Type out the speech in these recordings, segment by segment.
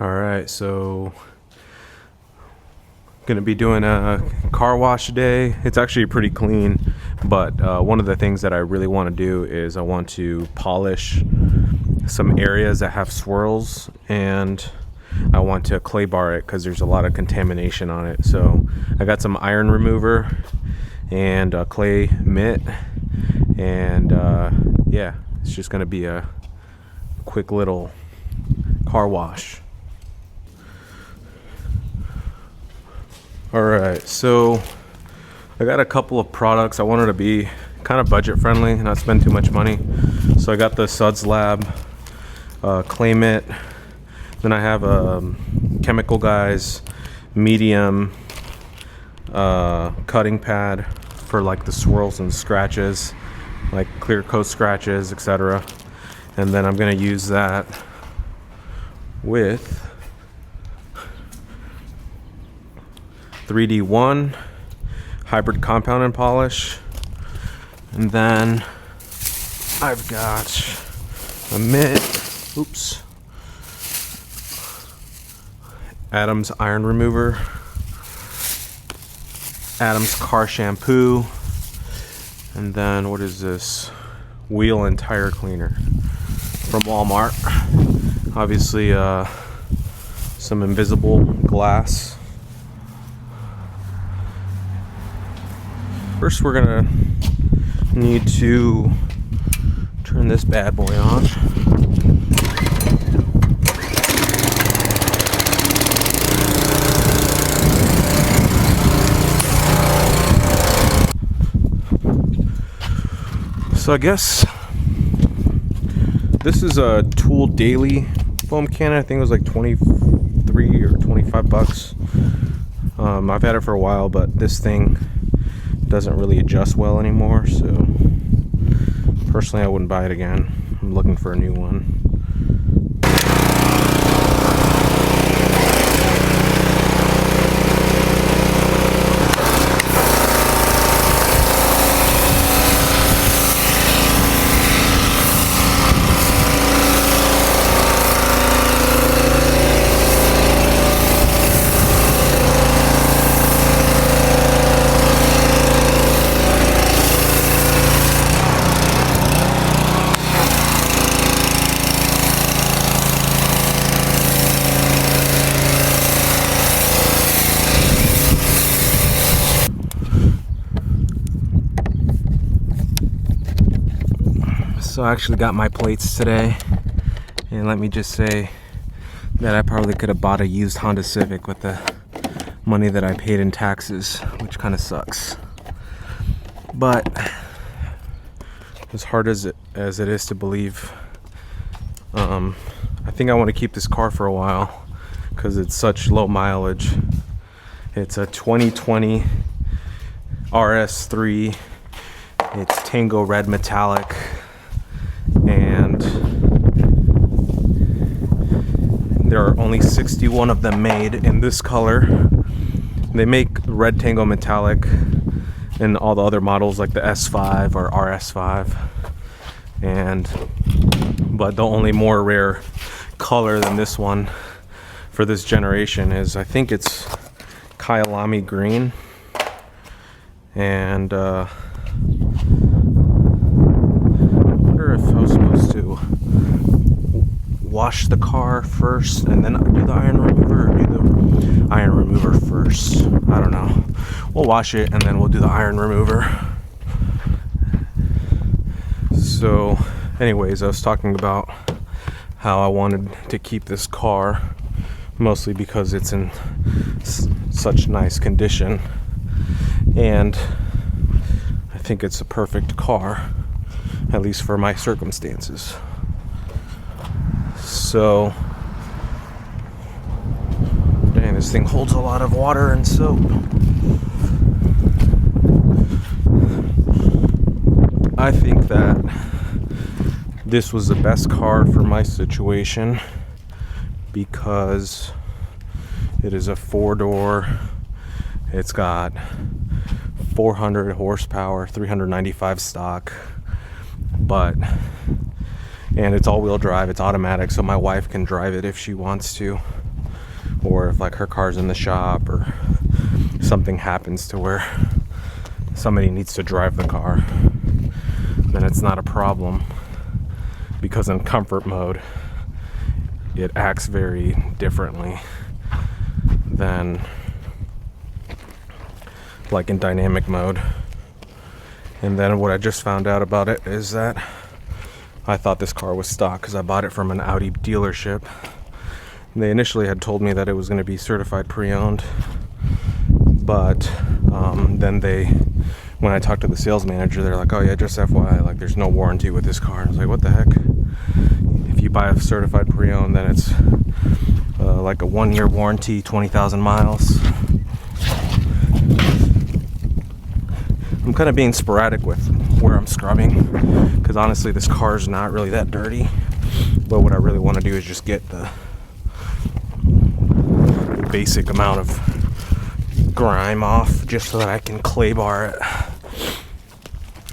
Alright, so gonna be doing a car wash today. It's actually pretty clean, but one of the things that I really want to do is I want to polish some areas that have swirls, and I want to clay bar it because there's a lot of contamination on it. So I got some iron remover and a clay mitt, and yeah, it's just gonna be a quick little car wash. Alright, so I got a couple of products. I wanted to be kind of budget friendly and not spend too much money. So I got the Suds Lab clay mitt. Then I have a Chemical Guys medium cutting pad for like the swirls and scratches, like clear coat scratches, etc. And then I'm going to use that with 3D1 hybrid compound and polish. And then I've got a mitt, Adam's iron remover, Adam's car shampoo, and then what is this? Wheel and tire cleaner from Walmart. Obviously some invisible glass. First we're gonna need to turn this bad boy on. So I guess this is a Tool Daily foam can. I think it was like 23 or 25 bucks. I've had it for a while, but this thing doesn't really adjust well anymore, so personally I wouldn't buy it again. I'm looking for a new one. So I actually got my plates today, and let me just say that I probably could have bought a used Honda Civic with the money that I paid in taxes, which kind of sucks. But as hard as it is to believe, I think I want to keep this car for a while because it's such low mileage. It's a 2020 RS3. It's Tango Red Metallic. And there are only 61 of them made in this color. They make red Tango Metallic in all the other models like the S5 or RS5, but the only more rare color than this one for this generation is, I think it's Kyalami green. And if I was supposed to wash the car first and then do the iron remover, or do the iron remover first. I don't know. We'll wash it and then we'll do the iron remover. So anyways, I was talking about how I wanted to keep this car, mostly because it's in such nice condition, and I think it's a perfect car, at least for my circumstances. So, dang, this thing holds a lot of water and soap. I think that this was the best car for my situation because it is a 4-door. It's got 400 horsepower, 395 stock, and it's all-wheel drive. It's automatic, so my wife can drive it if she wants to. or if like her car's in the shop or something happens to where somebody needs to drive the car, then it's not a problem, because in comfort mode it acts very differently than like in dynamic mode. And then what I just found out about it is that I thought this car was stock because I bought it from an Audi dealership. They initially had told me that it was going to be certified pre-owned, but then when I talked to the sales manager, they're like, oh yeah, just FYI, like there's no warranty with this car. I was like, what the heck? If you buy a certified pre-owned, then it's like a 1-year warranty, 20,000 miles. I'm kind of being sporadic with where I'm scrubbing, because honestly this car is not really that dirty, but what I really want to do is just get the basic amount of grime off, just so that I can clay bar it.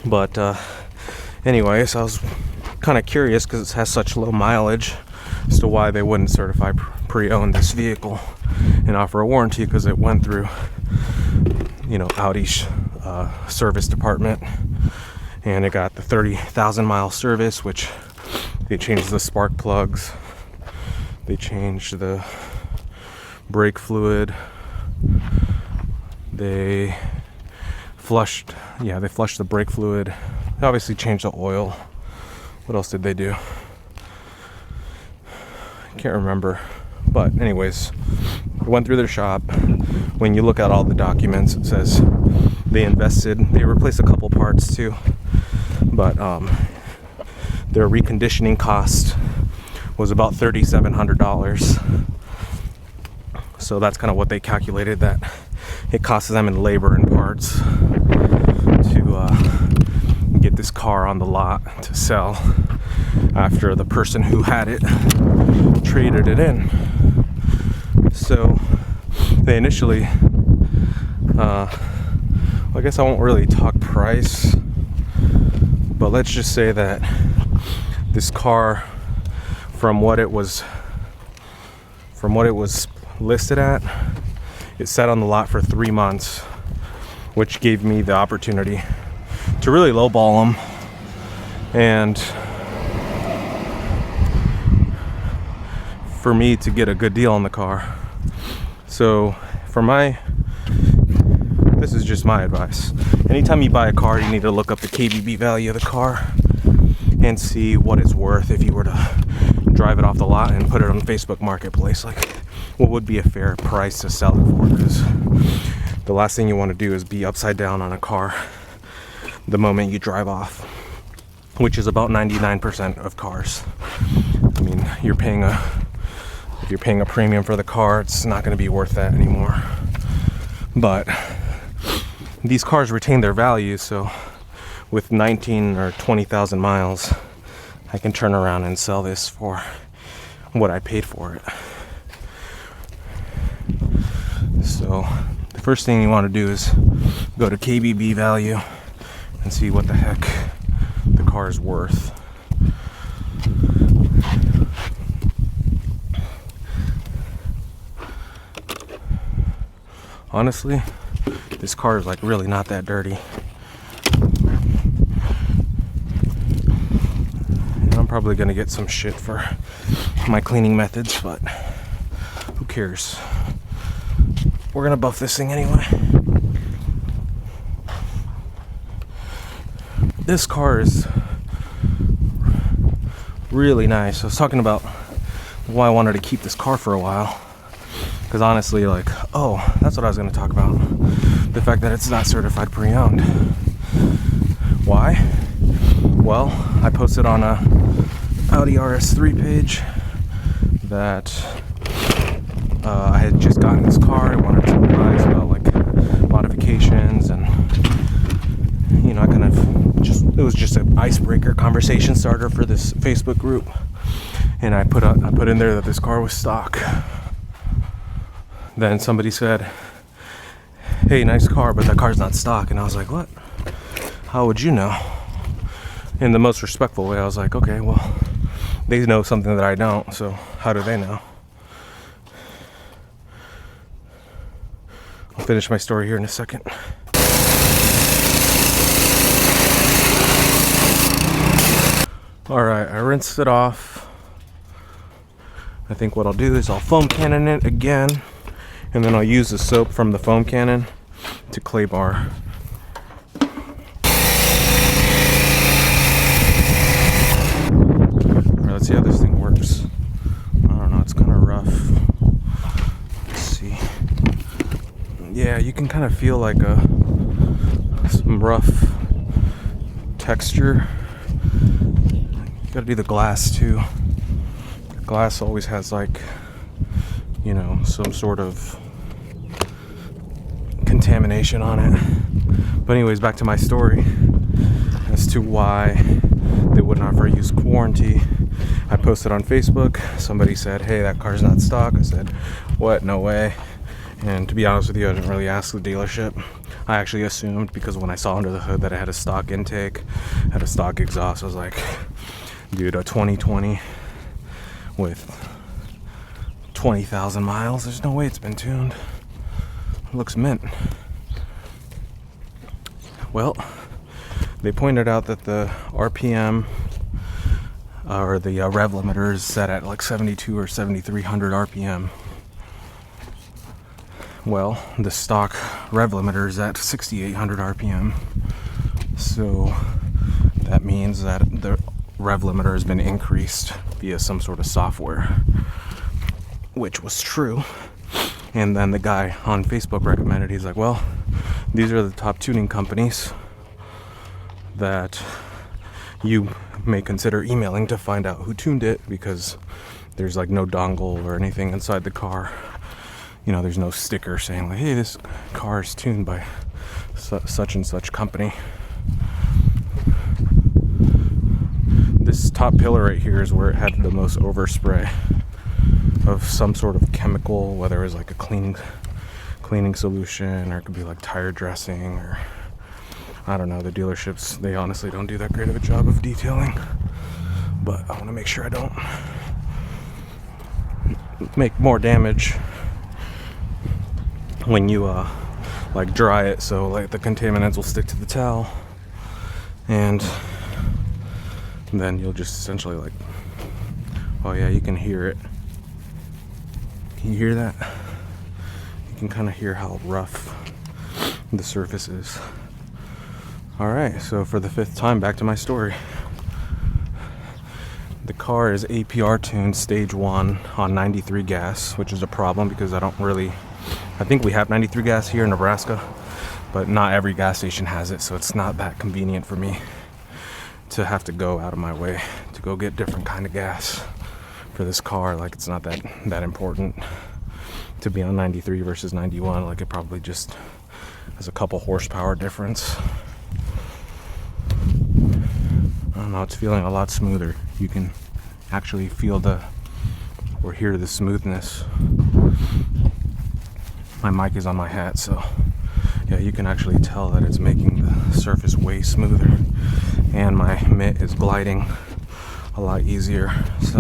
But anyways, I was kind of curious because it has such low mileage as to why they wouldn't certify pre-owned this vehicle and offer a warranty, because it went through, you know, Audi's service department, and it got the 30,000 mile service, which they changed the spark plugs, they changed the brake fluid, they flushed the brake fluid, they obviously changed the oil. What else did they do? I can't remember. But anyways, I went through their shop. When you look at all the documents, it says they replaced a couple parts too, but their reconditioning cost was about $3,700. So that's kind of what they calculated that it costs them in labor and parts to get this car on the lot to sell after the person who had it traded it in. So they initially, I guess I won't really talk price, but let's just say that this car, from what it was listed at, it sat on the lot for 3 months, which gave me the opportunity to really lowball them and for me to get a good deal on the car. So this is just my advice. Anytime you buy a car, you need to look up the KBB value of the car and see what it's worth if you were to drive it off the lot and put it on Facebook Marketplace. Like, what would be a fair price to sell it for? Because the last thing you want to do is be upside down on a car the moment you drive off, which is about 99% of cars. I mean, if you're paying a premium for the car, it's not going to be worth that anymore. But these cars retain their value, so with 19 or 20,000 miles, I can turn around and sell this for what I paid for it. So the first thing you want to do is go to KBB value and see what the heck the car is worth. Honestly, this car is like really not that dirty. And I'm probably gonna get some shit for my cleaning methods, but who cares? We're gonna buff this thing anyway. This car is really nice. I was talking about why I wanted to keep this car for a while. Because honestly, like, oh, that's what I was going to talk about. The fact that it's not certified pre-owned. Why? Well, I posted on a Audi RS3 page that I had just gotten this car. I wanted to advise about like modifications, and you know, I kind of it was just an icebreaker conversation starter for this Facebook group. And I put in there that this car was stock. Then somebody said, hey, nice car, but that car's not stock. And I was like, what? How would you know? In the most respectful way, I was like, okay, well, they know something that I don't, so how do they know? finish my story here in a second. Alright, I rinsed it off. I think what I'll do is I'll foam cannon it again, and then I'll use the soap from the foam cannon to clay bar. Alright, let's see how this thing works. I don't know, it's kind of rough. Let's see. Yeah, you can kind of feel like some rough texture. Gotta do the glass too. The glass always has like, you know, some sort of contamination on it. But anyways, back to my story as to why they would not offer use warranty. I posted on Facebook. Somebody said, hey, that car's not stock. I said, what? No way. And to be honest with you, I didn't really ask the dealership. I actually assumed, because when I saw under the hood that it had a stock intake, had a stock exhaust, I was like, dude, a 2020 with 20,000 miles, there's no way it's been tuned. It looks mint. Well, they pointed out that the RPM or the rev limiter is set at like 72 or 7300 RPM. Well, the stock rev limiter is at 6800 RPM. So that means that the rev limiter has been increased via some sort of software, which was true. And then the guy on Facebook recommended, he's like, well, these are the top tuning companies that you may consider emailing to find out who tuned it, because there's like no dongle or anything inside the car. You know, there's no sticker saying like, hey, this car is tuned by such and such company. This top pillar right here is where it had the most overspray of some sort of chemical, whether it was like a cleaning solution, or it could be like tire dressing, or I don't know. The dealerships, they honestly don't do that great of a job of detailing, but I want to make sure I don't make more damage when you like dry it, so like the contaminants will stick to the towel, and then you'll just essentially like, oh yeah, you can hear it. Can you hear that? You can kind of hear how rough the surface is. Alright, so for the 5th time, back to my story. The car is APR tuned stage 1 on 93 gas, which is a problem because I think we have 93 gas here in Nebraska, but not every gas station has it, so it's not that convenient for me to have to go out of my way to go get different kind of gas for this car. Like, it's not that important to be on 93 versus 91. Like, it probably just has a couple horsepower difference. I don't know, it's feeling a lot smoother. You can actually feel or hear the smoothness. My mic is on my hat, so yeah, you can actually tell that it's making the surface way smoother, and my mitt is gliding a lot easier. So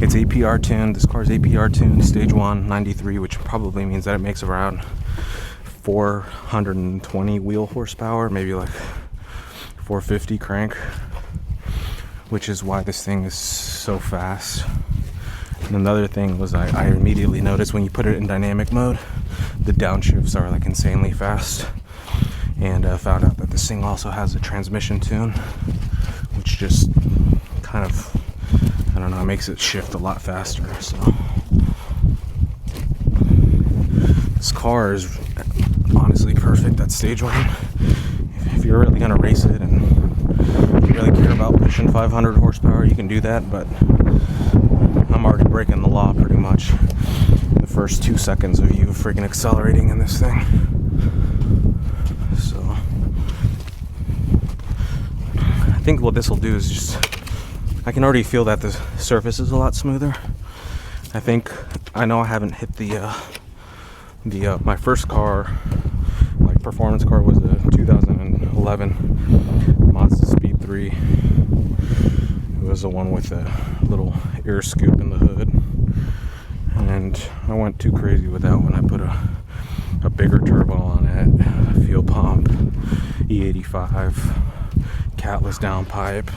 it's APR tuned. This car is APR tuned stage 1 93, which probably means that it makes around 420 wheel horsepower, maybe like 450 crank, which is why this thing is so fast. And another thing was I immediately noticed when you put it in dynamic mode, the downshifts are like insanely fast. And found out that this thing also has a transmission tune, which just kind of, I don't know, makes it shift a lot faster. So this car is honestly perfect at stage 1. If you're really gonna race it and you really care about pushing 500 horsepower, you can do that, but I'm already breaking the law pretty much the first 2 seconds of you freaking accelerating in this thing. So I think what this will do is just, I can already feel that the surface is a lot smoother. I know I haven't hit my first car, like performance car, was a 2011 Mazda Speed 3. It was the one with a little air scoop in the hood, and I went too crazy with that one. I put a a bigger turbo on it, fuel pump, E85, catless downpipe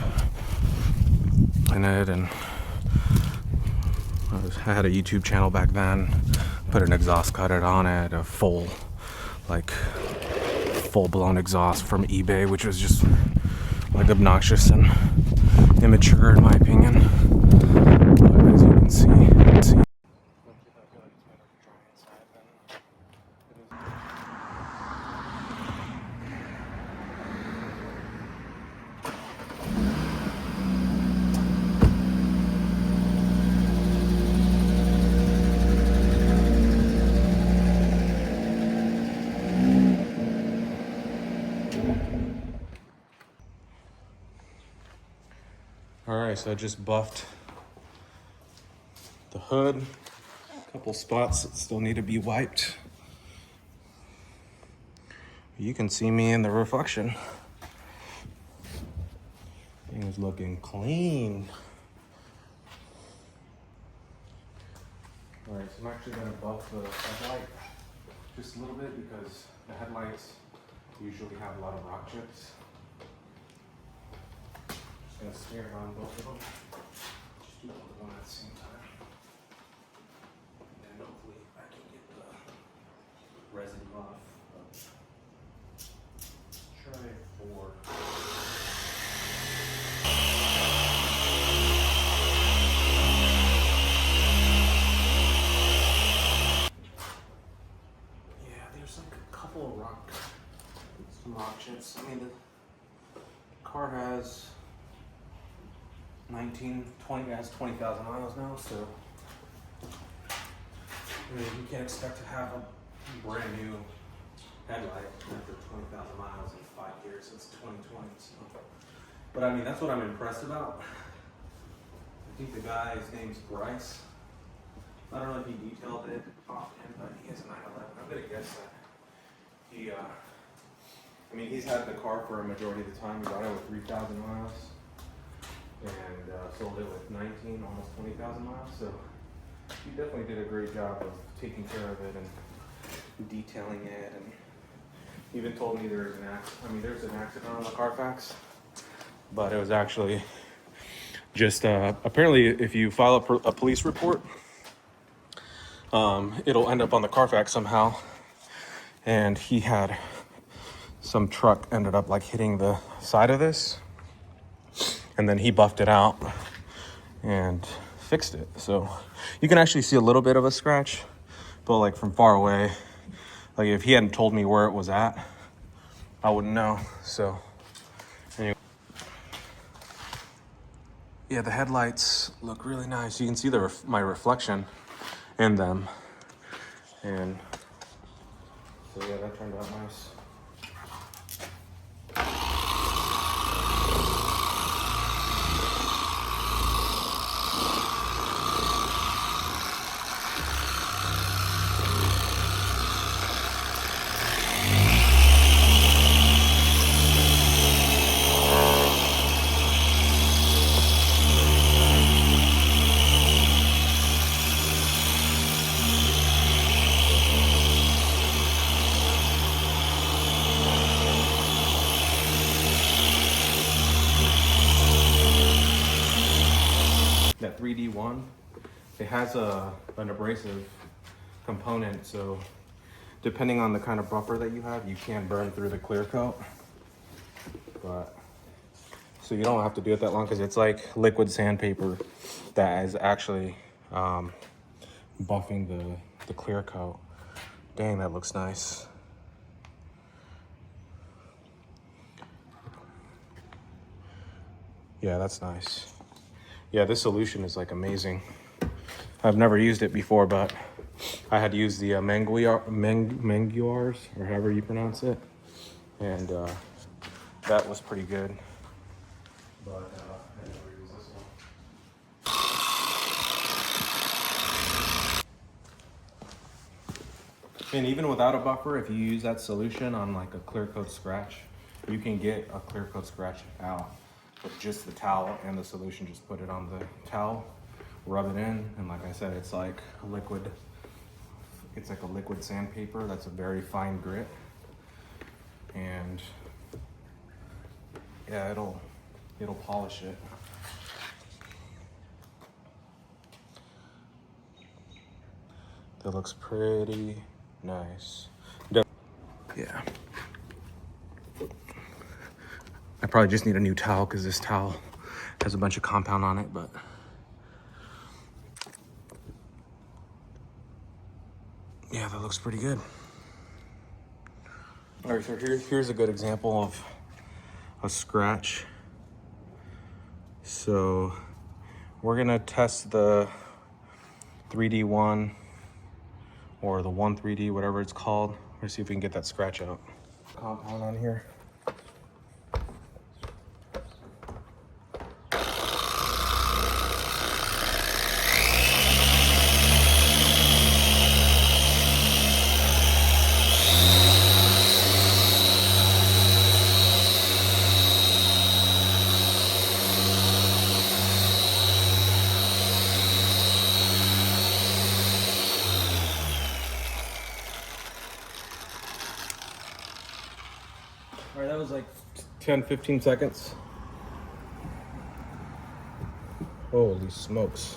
in it, and I had a YouTube channel back then. Put an exhaust cutter on it, a full-blown exhaust from eBay, which was just like obnoxious and immature in my opinion. But as you can see. Alright, so I just buffed the hood. A couple spots that still need to be wiped. You can see me in the reflection. Thing is looking clean. Alright, so I'm actually going to buff the headlight just a little bit because the headlights usually have a lot of rock chips. Just going to smear it on both of them. Just do one at the same time. And then hopefully I can get the resin off. Try for... Some rock chips. I mean, the car has 20,000 miles now, so I mean, you can't expect to have a brand new headlight after 20,000 miles in 5 years since 2020. So. But I mean, that's what I'm impressed about. I think the guy, his name's Bryce. I don't know if he detailed it offhand, but he has a 911. I'm gonna guess that he, I mean, he's had the car for a majority of the time. He got it with 3,000 miles and sold it with 19, almost 20,000 miles. So he definitely did a great job of taking care of it and detailing it. And even told me there's an accident on the Carfax, but it was actually just apparently if you file a police report, it'll end up on the Carfax somehow. And he had some truck ended up like hitting the side of this, and then he buffed it out and fixed it. So you can actually see a little bit of a scratch, but like from far away, like if he hadn't told me where it was at, I wouldn't know. So anyway, yeah, the headlights look really nice. You can see my reflection in them, and so yeah, that turned out nice. That 3D one, it has an abrasive component, so depending on the kind of buffer that you have, you can burn through the clear coat. But so you don't have to do it that long because it's like liquid sandpaper that is actually buffing the clear coat. Dang, that looks nice. Yeah, that's nice. Yeah, this solution is like amazing. I've never used it before, but I had used the Manguars, or however you pronounce it, and that was pretty good. But I never used this one. And even without a buffer, if you use that solution on like a clear coat scratch, you can get a clear coat scratch out with just the towel and the solution. Just put it on the towel, rub it in, and like I said, it's like a liquid It's like a liquid sandpaper that's a very fine grit. And yeah, it'll polish it. That looks pretty nice. Yeah. I probably just need a new towel because this towel has a bunch of compound on it, but yeah, that looks pretty good. All right, so here's a good example of a scratch. So we're gonna test the 3D one or the 1-3D, whatever it's called. Let's see if we can get that scratch out. Compound on here. All right, that was like 10-15 seconds. Holy smokes.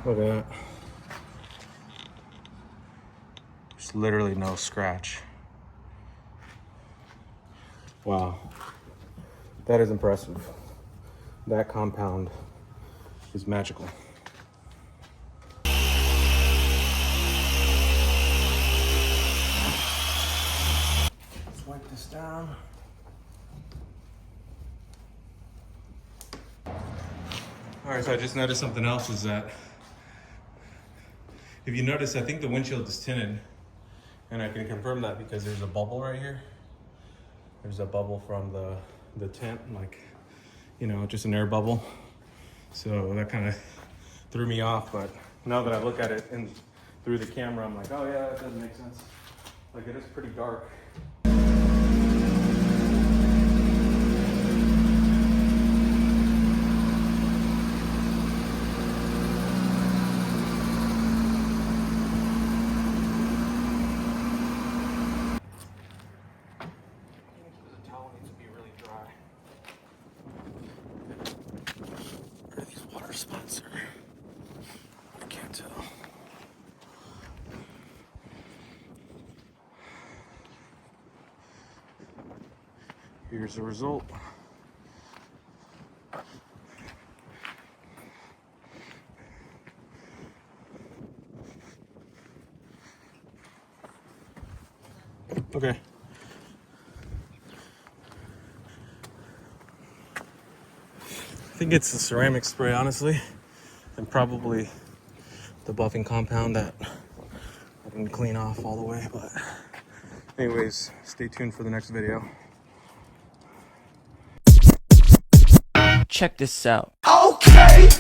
Look at that. There's literally no scratch. Wow. That is impressive. That compound is magical. Let's wipe this down. All right, so I just noticed something else is that if you notice, I think the windshield is tinted, and I can confirm that because there's a bubble right here. There's a bubble from the tint, like, you know, just an air bubble. So that kind of threw me off, but now that I look at it through the camera, I'm like, oh yeah, that does make sense. Like, it is pretty dark. Spots are, I can't tell. Here's the result. Okay. I think it's the ceramic spray, honestly, and probably the buffing compound that I didn't clean off all the way. But anyways, stay tuned for the next video. Check this out. Okay.